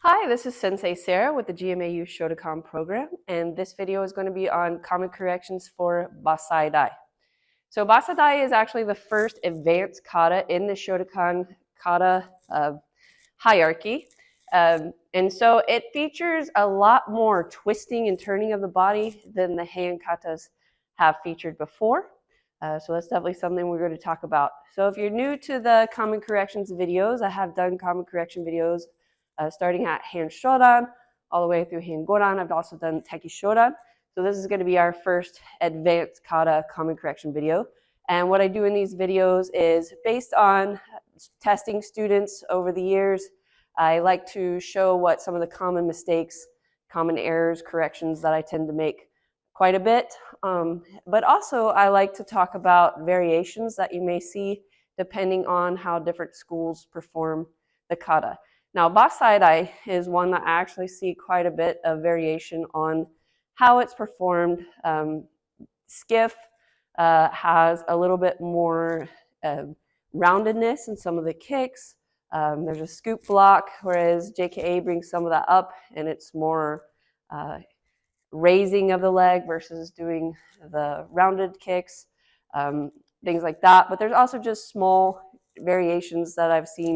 Hi, this is Sensei Sarah with the GMAU Shotokan program, and this video is going to be on common corrections for Bassai Dai. So Bassai Dai is actually the first advanced kata in the Shotokan kata hierarchy. And so it features a lot more twisting and turning of the body than the hand katas have featured before. So that's definitely something we're going to talk about. So if you're new to the common corrections videos, I have done common correction videos starting at hand shodan all the way through hand goran. I've also done teki shodan. So this is going to be our first advanced kata common correction video. And what I do in these videos is based on testing students over the years. I like to show what some of the common mistakes, common errors, corrections that I tend to make quite a bit. But also I like to talk about variations that you may see depending on how different schools perform the kata. Now, Bassai Dai is one that I actually see quite a bit of variation on how it's performed. Skiff has a little bit more roundedness in some of the kicks. There's a scoop block, whereas JKA brings some of that up, and it's more raising of the leg versus doing the rounded kicks, things like that. But there's also just small variations that I've seen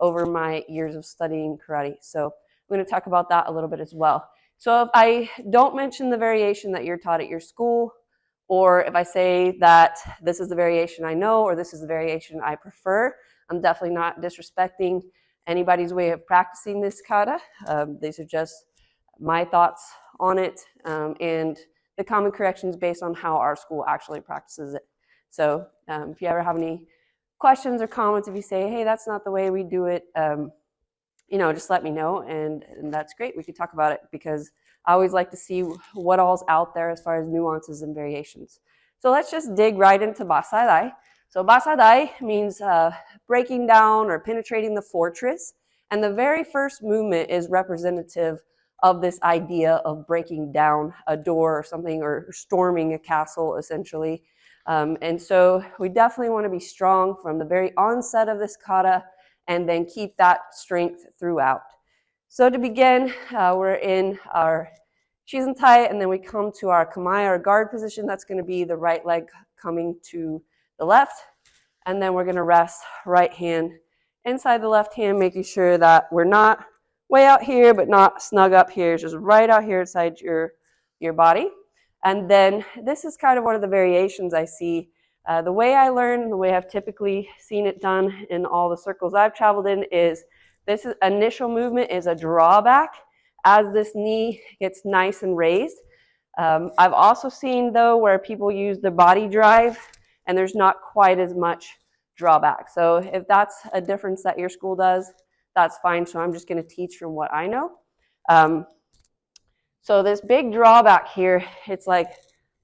over my years of studying karate. So I'm going to talk about that a little bit as well. So if I don't mention the variation that you're taught at your school, or if I say that this is the variation I know, or this is the variation I prefer, I'm definitely not disrespecting anybody's way of practicing this kata. These are just my thoughts on it, and the common corrections based on how our school actually practices it. So if you ever have any questions or comments, if you say, hey, that's not the way we do it, just let me know, and that's great. We could talk about it because I always like to see what all's out there as far as nuances and variations. So let's just dig right into Bassai Dai. So Bassai Dai means breaking down or penetrating the fortress, and the very first movement is representative of this idea of breaking down a door or something, or storming a castle essentially. And so we definitely want to be strong from the very onset of this kata and then keep that strength throughout. So to begin, we're in our shizentai, and then we come to our kamae, our guard position. That's going to be the right leg coming to the left. And then we're going to rest right hand inside the left hand, making sure that we're not way out here, but not snug up here. It's just right out here inside your body. And then this is kind of one of the variations I see. The way I learn, the way I've typically seen it done in all the circles I've traveled in, is this initial movement is a drawback as this knee gets nice and raised. I've also seen, though, where people use the body drive and there's not quite as much drawback. So if that's a difference that your school does, that's fine. So I'm just going to teach from what I know. So this big drawback here, it's like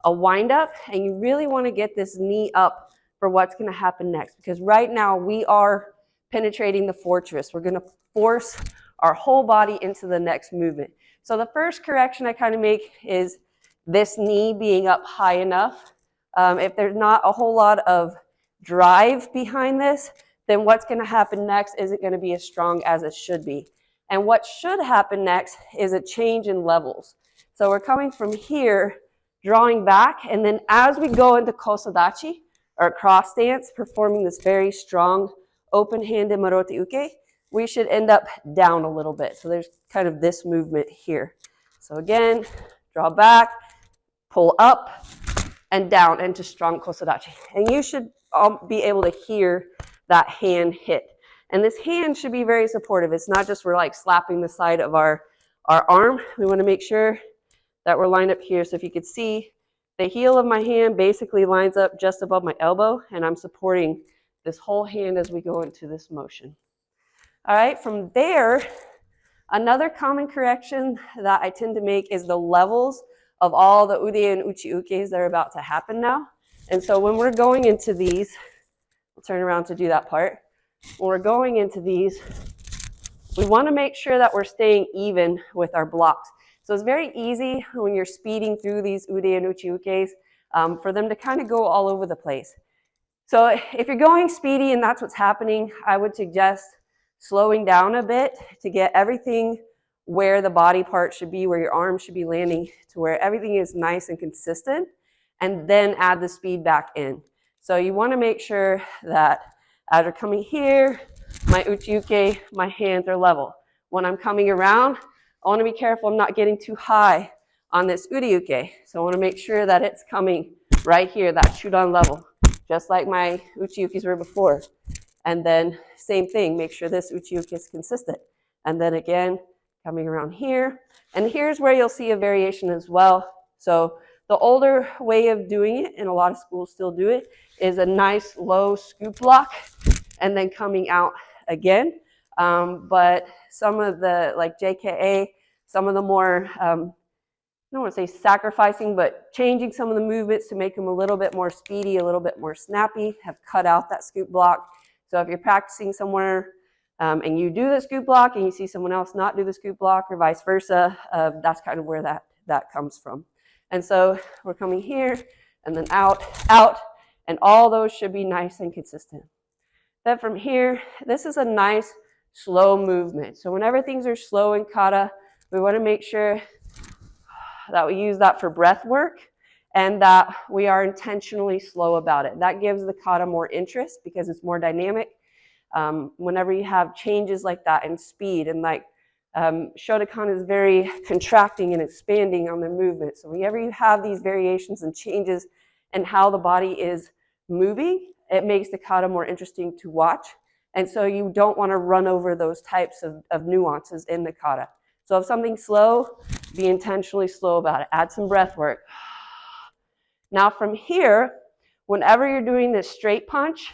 a wind up, and you really want to get this knee up for what's going to happen next, because right now we are penetrating the fortress. We're going to force our whole body into the next movement. So the first correction I kind of make is this knee being up high enough. If there's not a whole lot of drive behind this, then what's going to happen next isn't going to be as strong as it should be. And what should happen next is a change in levels. So we're coming from here, drawing back, and then as we go into kosadachi, or cross stance, performing this very strong open-handed marote uke, we should end up down a little bit. So there's kind of this movement here. So again, draw back, pull up, and down into strong kosadachi. And you should be able to hear that hand hit. And this hand should be very supportive. It's not just we're like slapping the side of our arm. We want to make sure that we're lined up here. So if you could see, the heel of my hand basically lines up just above my elbow, and I'm supporting this whole hand as we go into this motion. All right, from there, another common correction that I tend to make is the levels of all the ude and uchi ukes that are about to happen now. And so when we're going into these, I'll turn around to do that part. When we're going into these, we want to make sure that we're staying even with our blocks. So it's very easy when you're speeding through these ude and uchi ukes for them to kind of go all over the place. So if you're going speedy and that's what's happening, I would suggest slowing down a bit to get everything where the body part should be, where your arm should be landing, to where everything is nice and consistent, and then add the speed back in. So you want to make sure that as you're coming here, my uchi-uke, my hands are level. When I'm coming around, I want to be careful I'm not getting too high on this uri-uke. So I want to make sure that it's coming right here, that chudan level, just like my uchi-ukes were before. And then same thing, make sure this uchi-uke is consistent. And then again, coming around here. And here's where you'll see a variation as well. So the older way of doing it, and a lot of schools still do it, is a nice low scoop block and then coming out again. But some of the, like JKA, some of the more, I don't want to say sacrificing, but changing some of the movements to make them a little bit more speedy, a little bit more snappy, have cut out that scoop block. So if you're practicing somewhere and you do the scoop block and you see someone else not do the scoop block or vice versa, that's kind of where that comes from. And so we're coming here and then out, and all those should be nice and consistent. Then from here, this is a nice slow movement. So whenever things are slow in kata, we want to make sure that we use that for breath work and that we are intentionally slow about it. That gives the kata more interest because it's more dynamic. Whenever you have changes like that in speed, and like Shotokan is very contracting and expanding on the movement. So whenever you have these variations and changes in how the body is moving, it makes the kata more interesting to watch. And so you don't want to run over those types of nuances in the kata. So if something's slow, be intentionally slow about it. Add some breath work. Now from here, whenever you're doing this straight punch,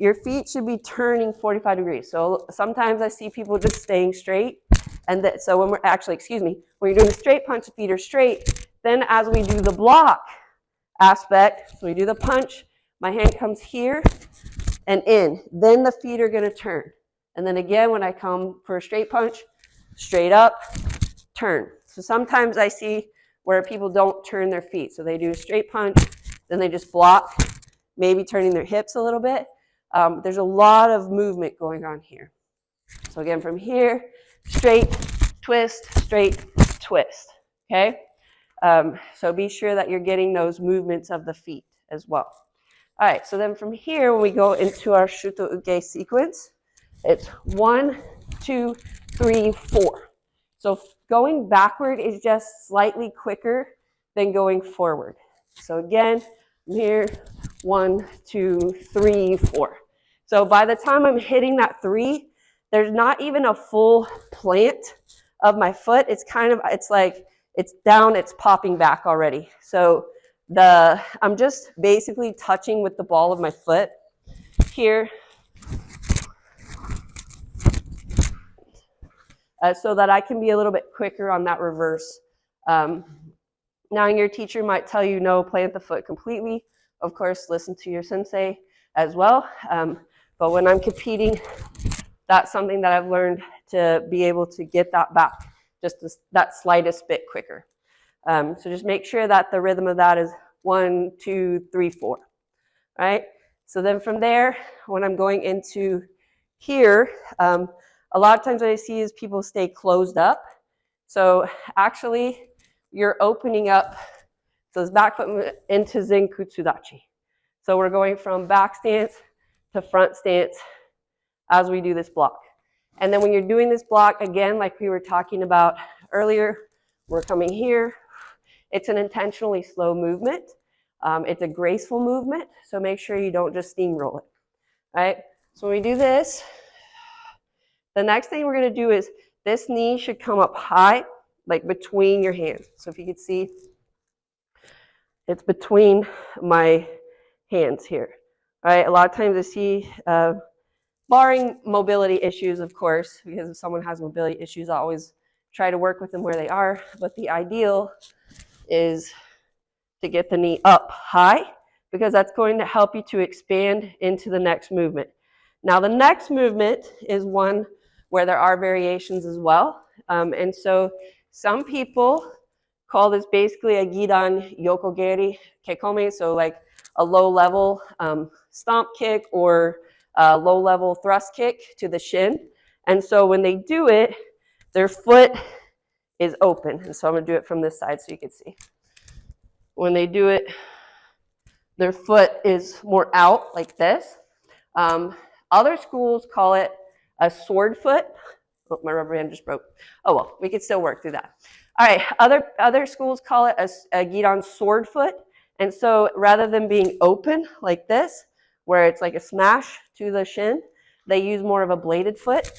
your feet should be turning 45 degrees. So sometimes I see people just staying straight. And so when we're actually, when you're doing a straight punch, the feet are straight. Then as we do the block aspect, so we do the punch, my hand comes here and in. Then the feet are going to turn. And then again, when I come for a straight punch, straight up, turn. So sometimes I see where people don't turn their feet. So they do a straight punch, then they just block, maybe turning their hips a little bit. There's a lot of movement going on here. So again, from here, straight, twist, okay? So be sure that you're getting those movements of the feet as well. All right, so then from here, when we go into our Shuto Uke sequence, it's 1, 2, 3, 4. So going backward is just slightly quicker than going forward. So again, I'm here, 1, 2, 3, 4. So by the time I'm hitting that 3, there's not even a full plant of my foot. It's kind of, it's like, it's down, it's popping back already. So I'm just basically touching with the ball of my foot here. So that I can be a little bit quicker on that reverse. Now your teacher might tell you no, plant the foot completely. Of course, listen to your sensei as well. But when I'm competing, that's something that I've learned to be able to get that back, just that slightest bit quicker. So just make sure that the rhythm of that is 1, 2, 3, 4, right? So then from there, when I'm going into here, a lot of times what I see is people stay closed up. So actually, you're opening up, so it's back foot into Zen Kutsudachi. So we're going from back stance to front stance as we do this block. And then when you're doing this block, again, like we were talking about earlier, we're coming here. It's an intentionally slow movement. It's a graceful movement, so make sure you don't just steamroll it, right? So when we do this, the next thing we're going to do is this knee should come up high, like between your hands. So if you could see, it's between my hands here, right? A lot of times I see, barring mobility issues, of course, because if someone has mobility issues, I always try to work with them where they are. But the ideal is to get the knee up high, because that's going to help you to expand into the next movement. Now the next movement is one where there are variations as well. And so some people call this basically a gidan yokogeri kekome, so like a low level stomp kick or a low level thrust kick to the shin. And so when they do it, their foot is open. And so I'm going to do it from this side so you can see. When they do it, their foot is more out like this. Other schools call it a sword foot. Oh, my rubber band just broke. Oh well, we can still work through that. All right, other schools call it a gidan sword foot. And so rather than being open like this, where it's like a smash to the shin, they use more of a bladed foot,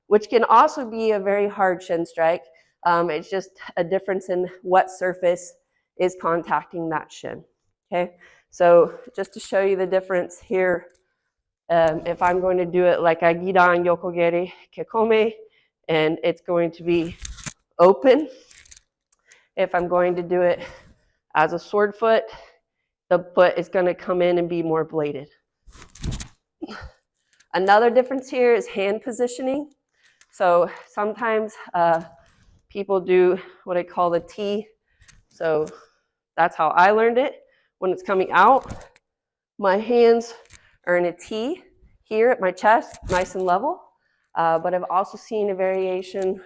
which can also be a very hard shin strike. It's just a difference in what surface is contacting that shin. Okay, so just to show you the difference here, if I'm going to do it like a gidan yokogeri kekome, and it's going to be open. If I'm going to do it as a sword foot, the foot is going to come in and be more bladed. Another difference here is hand positioning. So sometimes people do what I call the T. So that's how I learned it. When it's coming out, my hands are in a T here at my chest, nice and level. But I've also seen a variation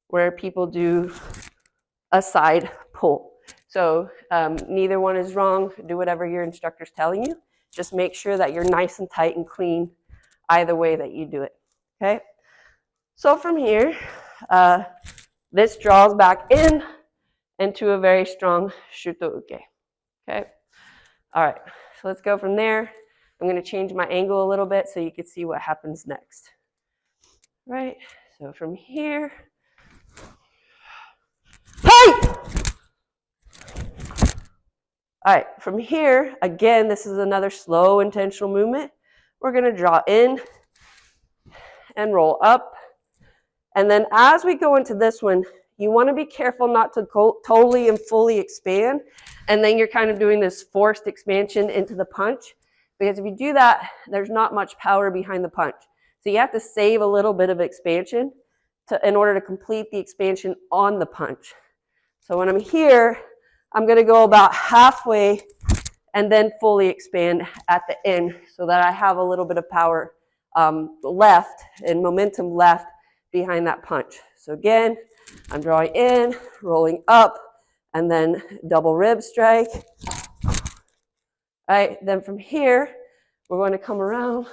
where people do a side pull. So neither one is wrong. Do whatever your instructor's telling you. Just make sure that you're nice and tight and clean either way that you do it. Okay? So from here, this draws back in into a very strong shuto uke. Okay? All right. So let's go from there. I'm going to change my angle a little bit so you can see what happens next. Right? So from here, hey! All right, from here, again, this is another slow, intentional movement. We're going to draw in and roll up. And then as we go into this one, you want to be careful not to totally and fully expand. And then you're kind of doing this forced expansion into the punch. Because if you do that, there's not much power behind the punch. So you have to save a little bit of expansion in order to complete the expansion on the punch. So when I'm here, I'm going to go about halfway and then fully expand at the end so that I have a little bit of power left and momentum left behind that punch. So again, I'm drawing in, rolling up, and then double rib strike. All right, then from here, we're going to come around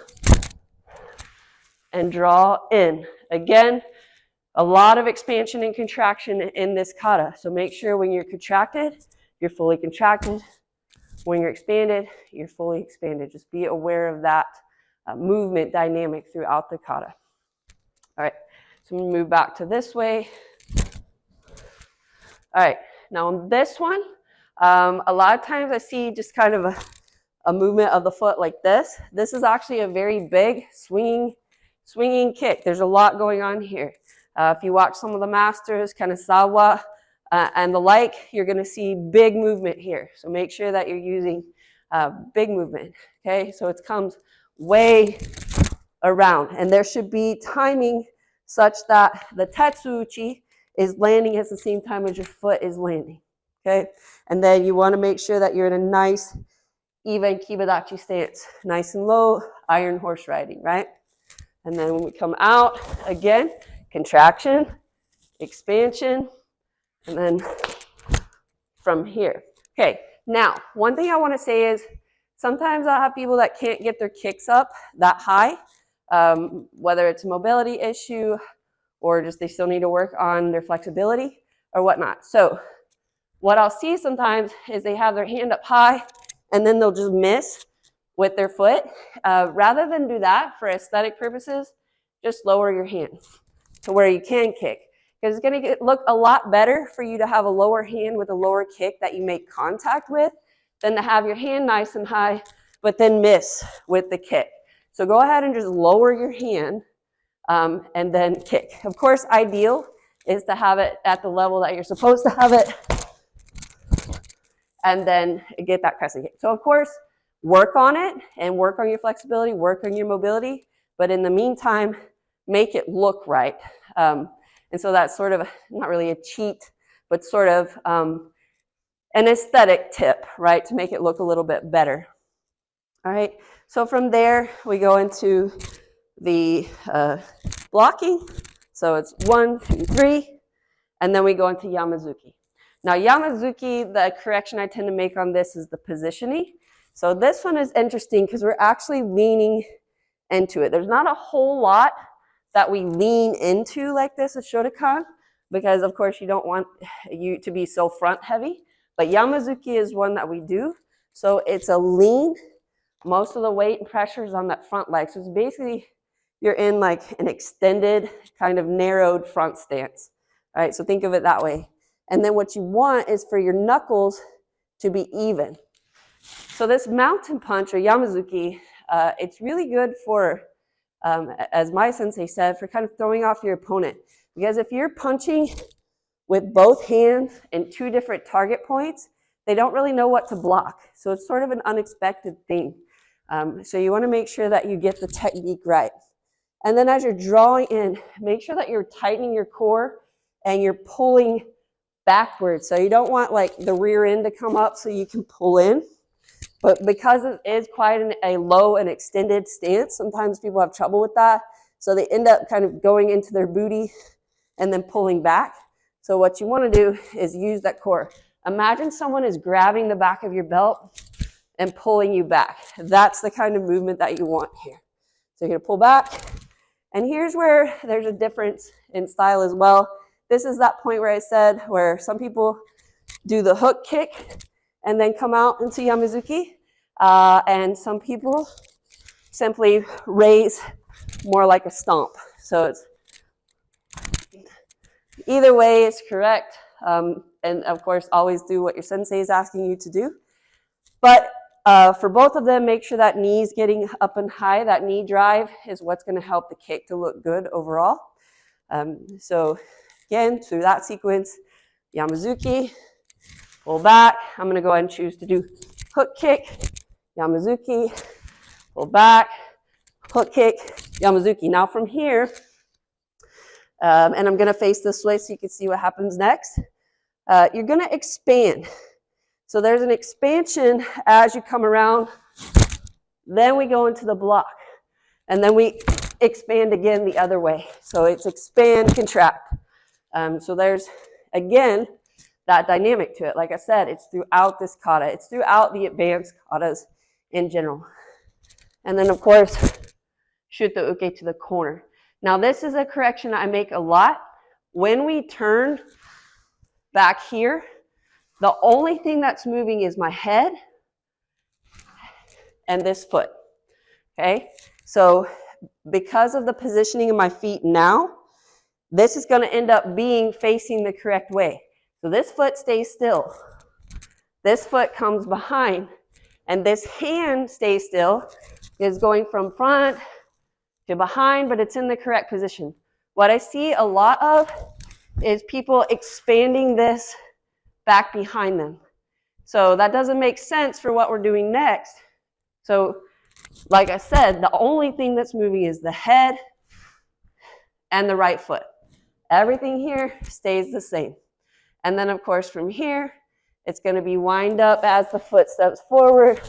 and draw in. Again, a lot of expansion and contraction in this kata. So make sure when you're contracted, you're fully contracted. When you're expanded, you're fully expanded. Just be aware of that movement dynamic throughout the kata. All right, so I'm going to move back to this way. All right, now on this one, a lot of times I see just kind of a movement of the foot like this. This is actually a very big swinging kick. There's a lot going on here. If you watch some of the masters, Kanazawa, and the like, you're going to see big movement here. So make sure that you're using big movement. Okay, so it comes way around, and there should be timing such that the tetsuuchi is landing at the same time as your foot is landing. Okay, and then you want to make sure that you're in a nice, even kibadachi stance, nice and low, iron horse riding, right? And then when we come out, again, contraction, expansion, and then from here. Okay, now, one thing I want to say is sometimes I have people that can't get their kicks up that high, whether it's a mobility issue or just they still need to work on their flexibility or whatnot. So what I'll see sometimes is they have their hand up high and then they'll just miss with their foot. Rather than do that for aesthetic purposes, just lower your hand to where you can kick. Because it's going to look a lot better for you to have a lower hand with a lower kick that you make contact with than to have your hand nice and high, but then miss with the kick. So go ahead and just lower your hand and then kick. Of course, ideal is to have it at the level that you're supposed to have it and then get that crescent kick. So of course, work on it and work on your flexibility, work on your mobility, but in the meantime, make it look right. And so that's sort of, not really a cheat, but sort of an aesthetic tip, right, to make it look a little bit better. All right, so from there, we go into the blocking. So it's 1, 2, 3, and then we go into Yama-zuki. Now Yama-zuki, the correction I tend to make on this is the positioning. So this one is interesting because we're actually leaning into it. There's not a whole lot that we lean into like this with Shotokan, because of course you don't want you to be so front heavy, but Yama-zuki is one that we do. So it's a lean, most of the weight and pressure is on that front leg. So it's basically, you're in like an extended kind of narrowed front stance. All right, so think of it that way. And then what you want is for your knuckles to be even. So this mountain punch or Yama-zuki, it's really good for, as my sensei said, for kind of throwing off your opponent. Because if you're punching with both hands in 2 different target points, they don't really know what to block. So it's sort of an unexpected thing. So you want to make sure that you get the technique right. And then as you're drawing in, make sure that you're tightening your core and you're pulling backwards. So you don't want like the rear end to come up so you can pull in. But because it is quite a low and extended stance, sometimes people have trouble with that. So they end up kind of going into their booty and then pulling back. So what you want to do is use that core. Imagine someone is grabbing the back of your belt and pulling you back. That's the kind of movement that you want here. So you're going to pull back. And here's where there's a difference in style as well. This is that point where I said where some people do the hook kick and then come out into Yama-zuki. And some people simply raise more like a stomp. So it's either way is correct. And of course, always do what your sensei is asking you to do. But for both of them, make sure that knee's getting up and high. That knee drive is what's going to help the kick to look good overall. So again, through that sequence, Yama-zuki, pull back. I'm going to go ahead and choose to do hook kick, Yama-zuki, pull back, hook kick, Yama-zuki. Now from here, and I'm going to face this way so you can see what happens next. You're going to expand. So there's an expansion as you come around. Then we go into the block. And then we expand again the other way. So it's expand, contract. So there's, again, that dynamic to it. Like I said, it's throughout this kata. It's throughout the advanced katas in general. And then, of course, shoot the uke to the corner. Now, this is a correction I make a lot. When we turn back here, the only thing that's moving is my head and this foot, okay? So because of the positioning of my feet now, this is going to end up being facing the correct way. So this foot stays still. This foot comes behind, and this hand stays still. It's going from front to behind, but it's in the correct position. What I see a lot of is people expanding this back behind them. So that doesn't make sense for what we're doing next. So like I said, the only thing that's moving is the head and the right foot. Everything here stays the same. And then of course from here, it's going to be wind up as the foot steps forward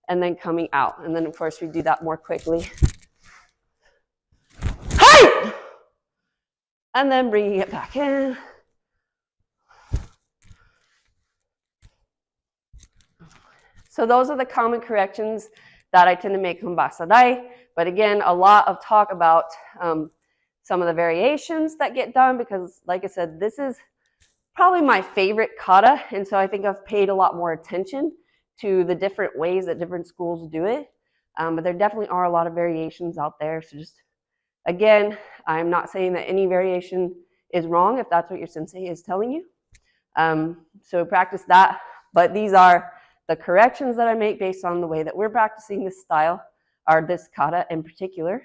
and then coming out. And then of course we do that more quickly. Hey! And then bringing it back in. So those are the common corrections that I tend to make from Bassai Dai. But again, a lot of talk about some of the variations that get done because, like I said, this is probably my favorite kata. And so I think I've paid a lot more attention to the different ways that different schools do it. But there definitely are a lot of variations out there. So just, again, I'm not saying that any variation is wrong if that's what your sensei is telling you. So practice that. But these are the corrections that I make based on the way that we're practicing this style, or this kata in particular.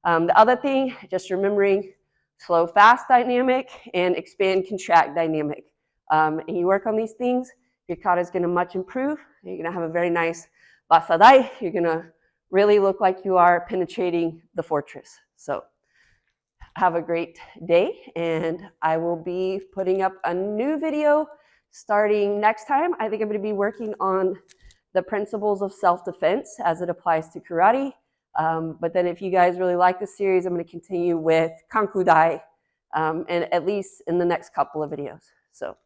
The other thing, just remembering slow, fast dynamic and expand, contract dynamic. And you work on these things, your kata is going to much improve. You're going to have a very nice Bassai Dai. You're going to really look like you are penetrating the fortress. So have a great day, and I will be putting up a new video starting next time. I think I'm going to be working on the principles of self-defense as it applies to karate. But then if you guys really like this series, I'm going to continue with Kanku Dai and at least in the next couple of videos. So